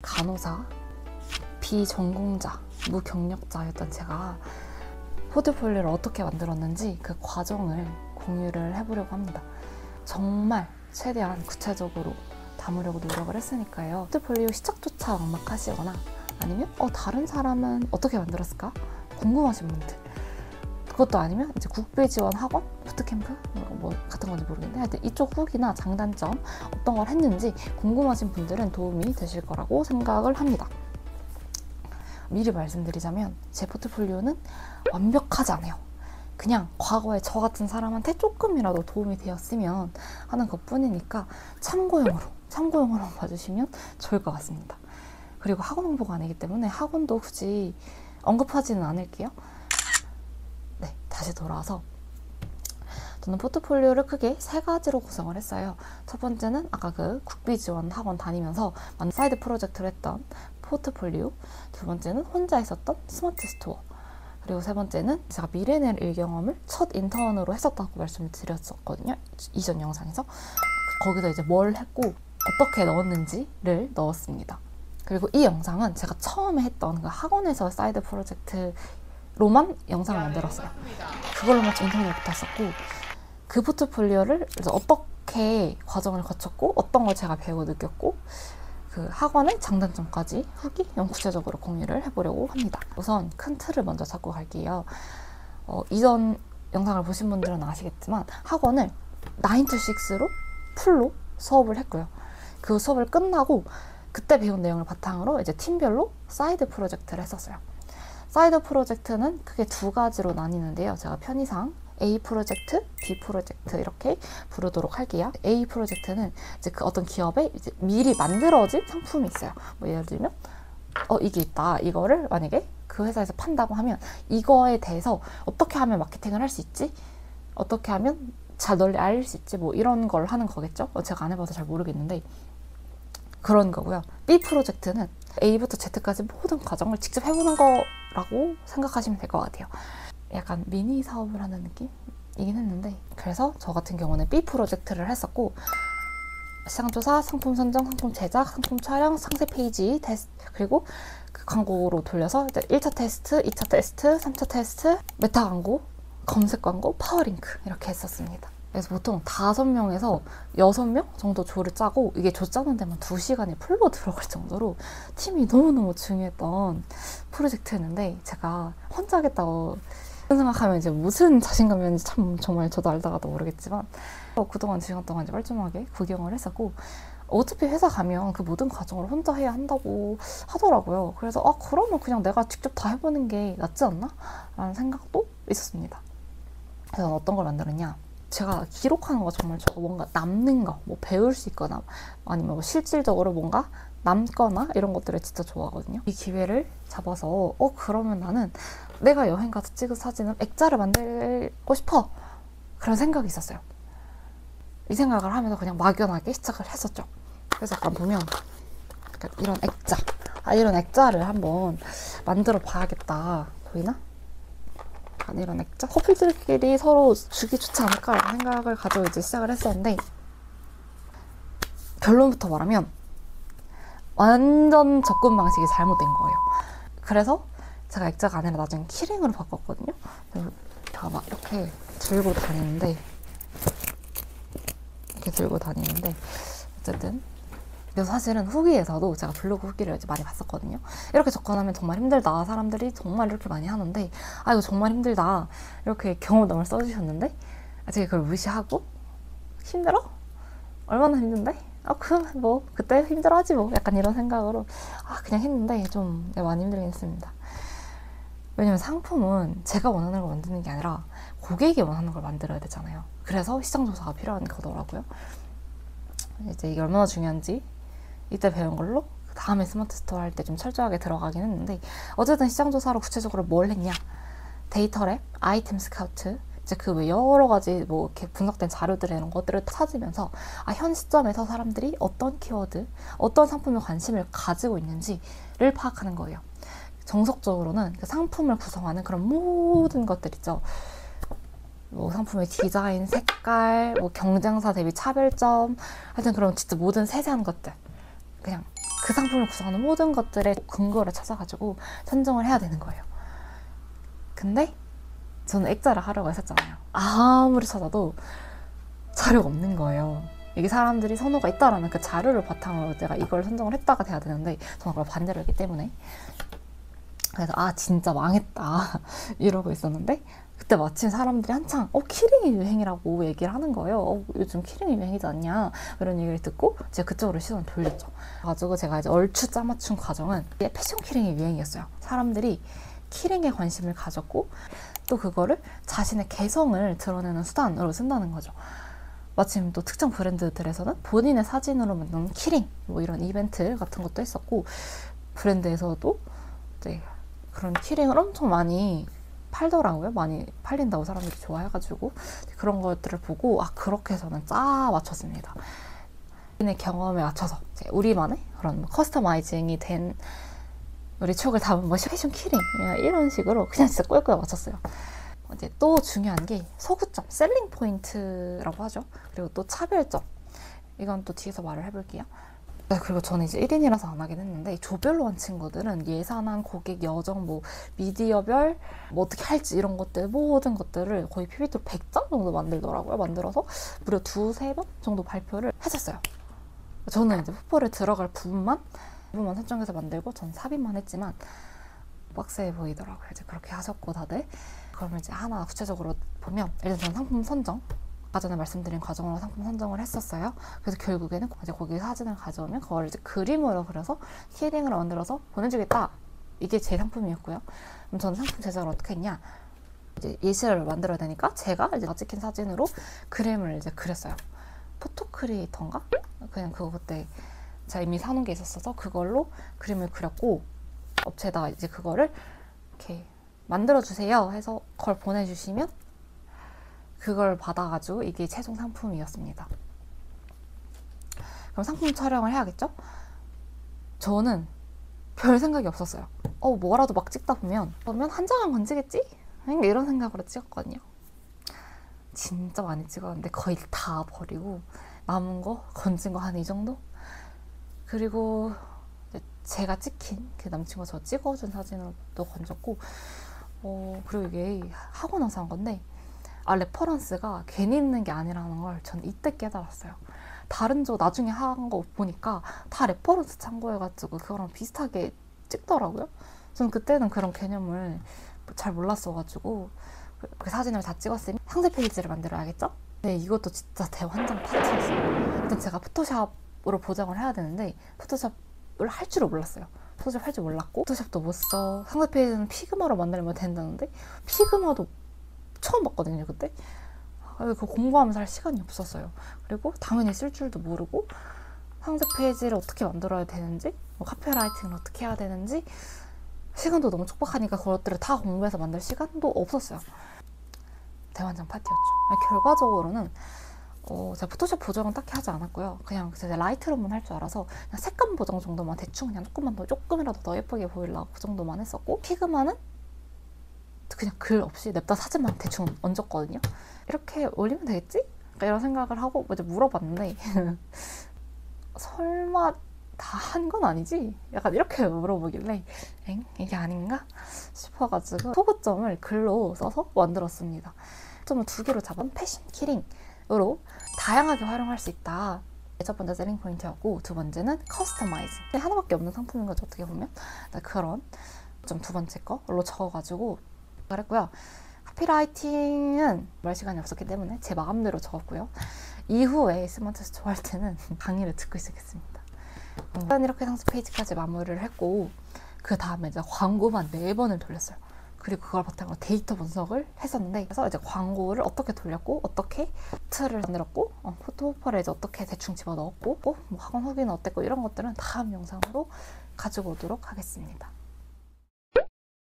간호사, 비전공자, 무경력자였던 제가 포트폴리오를 어떻게 만들었는지 그 과정을 공유를 해보려고 합니다. 정말 최대한 구체적으로 담으려고 노력을 했으니까요. 포트폴리오 시작조차 막막하시거나 아니면 다른 사람은 어떻게 만들었을까? 궁금하신 분들, 그것도 아니면 이제 국비 지원 학원, 부트캠프 뭐 같은 건지 모르겠는데 하여튼 이쪽 후기나 장단점 어떤 걸 했는지 궁금하신 분들은 도움이 되실 거라고 생각을 합니다. 미리 말씀드리자면 제 포트폴리오는 완벽하지 않아요. 그냥 과거에 저 같은 사람한테 조금이라도 도움이 되었으면 하는 것뿐이니까 참고용으로 봐주시면 좋을 것 같습니다. 그리고 학원 홍보가 아니기 때문에 학원도 굳이 언급하지는 않을게요. 네, 다시 돌아와서 저는 포트폴리오를 크게 세 가지로 구성을 했어요. 첫 번째는 아까 그 국비 지원 학원 다니면서 사이드 프로젝트를 했던 포트폴리오, 두 번째는 혼자 했었던 스마트 스토어, 그리고 세 번째는 제가 미래낼 일경험을 첫 인턴으로 했었다고 말씀을 드렸었거든요. 이전 영상에서. 거기서 이제 뭘 했고 어떻게 넣었는지를 넣었습니다. 그리고 이 영상은 제가 처음에 했던 그 학원에서 사이드 프로젝트로만 영상을 만들었어요. 그걸로만 인턴을 붙었었고, 그 포트폴리오를 어떻게 과정을 거쳤고 어떤 걸 제가 배우고 느꼈고 그 학원의 장단점까지 후기 구체적으로 공유를 해보려고 합니다. 우선 큰 틀을 먼저 잡고 갈게요. 이전 영상을 보신 분들은 아시겠지만 학원을 9 to 6로 풀로 수업을 했고요. 그 수업을 끝나고 그때 배운 내용을 바탕으로 이제 팀별로 사이드 프로젝트를 했었어요. 사이드 프로젝트는 크게 두 가지로 나뉘는데요. 제가 편의상 A 프로젝트, B 프로젝트 이렇게 부르도록 할게요. A 프로젝트는 이제 그 어떤 기업에 이제 미리 만들어진 상품이 있어요. 뭐 예를 들면 이게 있다. 이거를 만약에 그 회사에서 판다고 하면 이거에 대해서 어떻게 하면 마케팅을 할 수 있지? 어떻게 하면 잘 널리 알릴 수 있지? 뭐 이런 걸 하는 거겠죠? 제가 안 해봐서 잘 모르겠는데 그런 거고요. B 프로젝트는 A부터 Z까지 모든 과정을 직접 해보는 거라고 생각하시면 될 것 같아요. 약간 미니 사업을 하는 느낌이긴 했는데, 그래서 저 같은 경우는 B 프로젝트를 했었고, 시장조사, 상품 선정, 상품 제작, 상품 촬영, 상세 페이지 테스트, 그리고 그 광고로 돌려서 1차 테스트, 2차 테스트, 3차 테스트, 메타 광고, 검색 광고, 파워링크 이렇게 했었습니다. 그래서 보통 5명에서 6명 정도 조를 짜고, 이게 조 짜는 데만 2시간이 풀로 들어갈 정도로 팀이 너무너무 중요했던 프로젝트였는데, 제가 혼자 하겠다고 생각하면 이제 무슨 자신감이었는지 참 정말 저도 알다가도 모르겠지만 그동안 시간 동안 이제 뻘쭘하게 구경을 했었고, 어차피 회사 가면 그 모든 과정을 혼자 해야 한다고 하더라고요. 그래서 그러면 그냥 내가 직접 다 해보는 게 낫지 않나? 라는 생각도 있었습니다. 그래서 어떤 걸 만들었냐, 제가 기록하는 거 정말 좋아. 뭔가 남는 거, 뭐 배울 수 있거나 아니면 뭐 실질적으로 뭔가 남거나 이런 것들을 진짜 좋아하거든요. 이 기회를 잡아서 그러면 나는 내가 여행 가서 찍은 사진을 액자를 만들고 싶어, 그런 생각이 있었어요. 이 생각을 하면서 그냥 막연하게 시작을 했었죠. 그래서 약간 보면 이런 액자, 이런 액자를 한번 만들어 봐야겠다. 보이나? 이런 액자? 커플들끼리 서로 주기 좋지 않을까라는 생각을 가지고 이제 시작을 했었는데, 결론부터 말하면 완전 접근 방식이 잘못된 거예요. 그래서 제가 액자가 아니라 나중에 키링으로 바꿨거든요. 제가 막 이렇게 들고 다니는데 어쨌든 그래서 사실은 후기에서도 제가 블로그 후기를 이제 많이 봤었거든요. 이렇게 접근하면 정말 힘들다, 사람들이 정말 이렇게 많이 하는데 이거 정말 힘들다, 이렇게 경험담을 써주셨는데 제가 그걸 무시하고 힘들어? 얼마나 힘든데? 그럼 뭐 그때 힘들어하지 뭐, 약간 이런 생각으로 그냥 했는데 좀 많이 힘들긴 했습니다. 왜냐면 상품은 제가 원하는 걸 만드는 게 아니라 고객이 원하는 걸 만들어야 되잖아요. 그래서 시장조사가 필요한 거더라고요. 이제 이게 얼마나 중요한지 이때 배운 걸로 다음에 스마트 스토어 할 때 좀 철저하게 들어가긴 했는데, 어쨌든 시장조사로 구체적으로 뭘 했냐, 데이터랩, 아이템 스카우트, 이제 그 외 여러 가지 뭐 이렇게 분석된 자료들 이런 것들을 찾으면서 현 시점에서 사람들이 어떤 키워드, 어떤 상품에 관심을 가지고 있는지를 파악하는 거예요. 정석적으로는 그 상품을 구성하는 그런 모든 것들 있죠. 뭐 상품의 디자인, 색깔, 뭐 경쟁사 대비 차별점, 하여튼 그런 진짜 모든 세세한 것들, 그냥 그 상품을 구성하는 모든 것들의 근거를 찾아가지고 선정을 해야 되는 거예요. 근데 저는 액자를 하려고 했었잖아요. 아무리 찾아도 자료가 없는 거예요. 이게 사람들이 선호가 있다라는 그 자료를 바탕으로 내가 이걸 선정을 했다가 돼야 되는데 저는 그걸 반대로 했기 때문에, 그래서 진짜 망했다 이러고 있었는데, 그때 마침 사람들이 한창 키링이 유행이라고 얘기를 하는 거예요. 요즘 키링이 유행이지 않냐 이런 얘기를 듣고 제가 그쪽으로 시선을 돌렸죠. 그래가지고 제가 이제 얼추 짜맞춘 과정은 패션 키링이 유행이었어요. 사람들이 키링에 관심을 가졌고 또 그거를 자신의 개성을 드러내는 수단으로 쓴다는 거죠. 마침 또 특정 브랜드들에서는 본인의 사진으로 만든 키링 뭐 이런 이벤트 같은 것도 했었고, 브랜드에서도 이제 그런 키링을 엄청 많이 팔더라고요. 많이 팔린다고 사람들이 좋아해가지고 그런 것들을 보고 그렇게 저는 짜 맞췄습니다. 본인의 경험에 맞춰서 우리만의 그런 커스터마이징이 된 우리 추억을 담은 패션 키링 이런 식으로 그냥 진짜 꿀꿀 맞췄어요. 이제 또 중요한 게 소구점, 셀링 포인트라고 하죠. 그리고 또 차별점, 이건 또 뒤에서 말을 해볼게요. 그리고 저는 이제 1인이라서 안 하긴 했는데, 조별로 한 친구들은 예산안, 고객, 여정, 뭐 미디어별, 뭐 어떻게 할지 이런 것들 모든 것들을 거의 PPT로 100장 정도 만들더라고요. 만들어서 무려 2-3번 정도 발표를 했었어요. 저는 이제 포폴에 들어갈 부분만 선정해서 만들고 전 삽입만 했지만 빡세 보이더라고요. 이제 그렇게 하셨고 다들. 그러면 이제 하나 구체적으로 보면, 일단 저는 상품 선정, 아까 전에 말씀드린 과정으로 상품 선정을 했었어요. 그래서 결국에는 이제 거기 사진을 가져오면 그걸 이제 그림으로 그려서 키링을 만들어서 보내주겠다. 이게 제 상품이었고요. 그럼 저는 상품 제작을 어떻게 했냐? 이제 예시를 만들어야 되니까 제가 이제 찍힌 사진으로 그림을 이제 그렸어요. 포토 크리에이터인가? 그냥 그거 그때 제가 이미 사놓은 게 있었어서 그걸로 그림을 그렸고, 업체에다가 이제 그거를 이렇게 만들어주세요 해서 그걸 보내주시면 그걸 받아가지고 이게 최종 상품이었습니다. 그럼 상품 촬영을 해야겠죠? 저는 별 생각이 없었어요. 뭐라도 막 찍다 보면 한 장은 건지겠지? 이런 생각으로 찍었거든요. 진짜 많이 찍었는데 거의 다 버리고 남은 거 건진 거 한 이 정도? 그리고 제가 찍힌 그 남친과 저 찍어준 사진을 또 건졌고, 그리고 이게 하고 나서 한 건데, 레퍼런스가 괜히 있는 게 아니라는 걸 전 이때 깨달았어요. 다른 저 나중에 한 거 보니까 다 레퍼런스 참고해가지고 그거랑 비슷하게 찍더라고요. 저는 그때는 그런 개념을 잘 몰랐어가지고 그 사진을 다 찍었으니 상세 페이지를 만들어야겠죠? 네, 이것도 진짜 대환장 파티였어요. 일단 제가 포토샵으로 보정을 해야 되는데 포토샵을 할 줄을 몰랐어요. 포토샵 할 줄 몰랐고 포토샵도 못 써. 상세 페이지는 피그마로 만들면 된다는데 피그마도 처음 봤거든요, 그때. 그거 공부하면서 할 시간이 없었어요. 그리고 당연히 쓸 줄도 모르고 상세 페이지를 어떻게 만들어야 되는지, 카피라이팅을 어떻게 해야 되는지 시간도 너무 촉박하니까 그것들을 다 공부해서 만들 시간도 없었어요. 대환장 파티였죠. 결과적으로는 제가 포토샵 보정은 딱히 하지 않았고요. 그냥 제가 라이트룸만 할 줄 알아서 그냥 색감 보정 정도만 대충 그냥 조금이라도 더 예쁘게 보이려고 그 정도만 했었고, 피그마는 그냥 글 없이 냅다 사진만 대충 얹었거든요. 이렇게 올리면 되겠지? 이런 생각을 하고 이제 물어봤는데 설마 다 한 건 아니지? 약간 이렇게 물어보길래 이게 아닌가? 싶어가지고 소구점을 글로 써서 만들었습니다. 점을 2개로 잡은 패션 키링으로 다양하게 활용할 수 있다. 첫 번째 셀링 포인트였고, 두 번째는 커스터마이징. 하나밖에 없는 상품인 거죠, 어떻게 보면. 그런 좀 두 번째 거로 적어가지고 그랬고요. 카피라이팅은 말 시간이 없었기 때문에 제 마음대로 적었고요. 이후에 스마트에서 좋아할 때는 강의를 듣고 있었겠습니다. 일단 이렇게 상세 페이지까지 마무리를 했고, 그 다음에 이제 광고만 4번을 돌렸어요. 그리고 그걸 바탕으로 데이터 분석을 했었는데, 그래서 이제 광고를 어떻게 돌렸고, 어떻게 틀을 만들었고, 포토폴에 이제 어떻게 대충 집어넣었고, 뭐 학원 후기는 어땠고, 이런 것들은 다음 영상으로 가지고 오도록 하겠습니다.